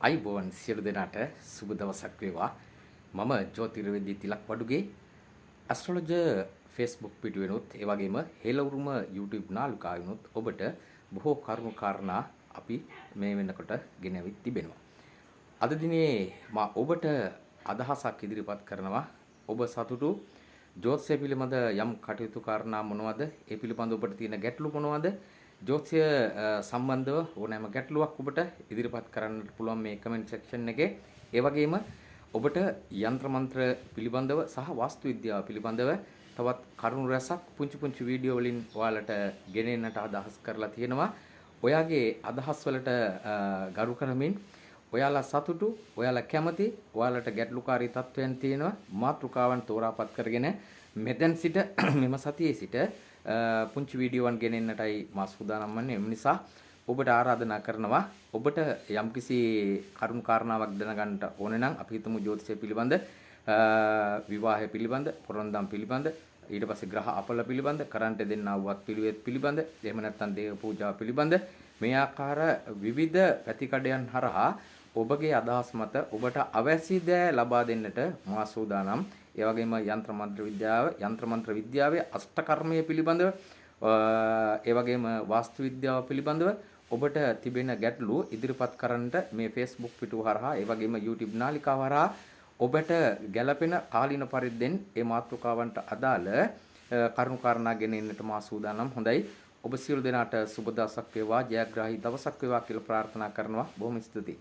අයිබෝන් සියලු දෙනාට සුබ දවසක් වේවා. මම ජෝතිර්වේදී තිලක් වඩුගේ ඇස්ට්‍රොලොජර් Facebook පිටුවෙනුත් ඒ වගේම හෙළවුරුම YouTube නාලිකාවෙනුත් ඔබට බොහෝ කරුණු කාරණා අපි මේ වෙනකොට ගෙනවිත් තිබෙනවා. අද දිනේ මා ඔබට අදහසක් ඉදිරිපත් කරනවා. ඔබ සතුටු ජ්‍යොතිෂය පිළිබඳ යම් කටයුතු කාරණා මොනවද? ඒ පිළිබඳ ඔබට තියෙන ගැටලු මොනවද? ජ්‍යොතිෂය සම්බන්ධව ඕනෑම ගැටලුවක් ඔබට ඉදිරිපත් කරන්නට පුළුවන් මේ කමෙන්ට් සෙක්ෂන් එකේ. ඒ වගේම ඔබට යంత్ర මන්ත්‍ර පිළිබඳව සහ වාස්තු විද්‍යාව පිළිබඳව තවත් කරුණු රැසක් පුංචි පුංචි වීඩියෝ වලින් ඔයාලට ගෙනෙන්නට අදහස් කරලා තියෙනවා. ඔයාගේ අදහස් වලට ගරු කරමින් ඔයාලා සතුටු, ඔයාලා කැමති, ඔයාලට ගැටලුකාරී තත්වයන් තියෙනවා මාතෘකාවන් තෝරාපත් කරගෙන මෙතෙන් සිට මෙම සතියේ සිට පුංචි වීඩියෝවන් ගෙනෙන්නටයි මා සූදානම් වන්නේ. ඒ නිසා ඔබට ආරාධනා කරනවා ඔබට යම්කිසි කරුණු කාරණාවක් දැනගන්න ඕනේ නම් අපි හිතමු ජ්‍යොතිෂය පිළිබඳ, විවාහය පිළිබඳ, පොරොන්දම් පිළිබඳ, ඊට පස්සේ ග්‍රහ අපල පිළිබඳ, කරන්ට දෙන්නා වූ පිළිවෙත් පිළිබඳ, එහෙම නැත්නම් දේව පූජා පිළිබඳ මේ ආකාර විවිධ පැතිකඩයන් හරහා ඔබගේ අදහස් මත ඔබට අවශ්‍ය දෑ ලබා දෙන්නට මා සූදානම්. ඒ වගේම යంత్ర මන්ත්‍ර විද්‍යාවේ අෂ්ටකර්මය පිළිබඳව, ඒ වගේම වාස්තු විද්‍යාව පිළිබඳව ඔබට තිබෙන ගැටලු ඉදිරිපත් කරන්නට මේ Facebook පිටුව හරහා, ඒ වගේම YouTube නාලිකාව හරහා ඔබට ගැළපෙන කාලීන පරිද්දෙන් ඒ මාතෘකාවන්ට අදාළ කරුණු කාරණා ගෙනෙන්නට මා සූදානම්. හොඳයි. ඔබ සියලු දෙනාට සුබ දවසක් වේවා, ජයග්‍රාහී දවසක් වේවා කියලා ප්‍රාර්ථනා කරනවා. බොහොම ස්තුතියි.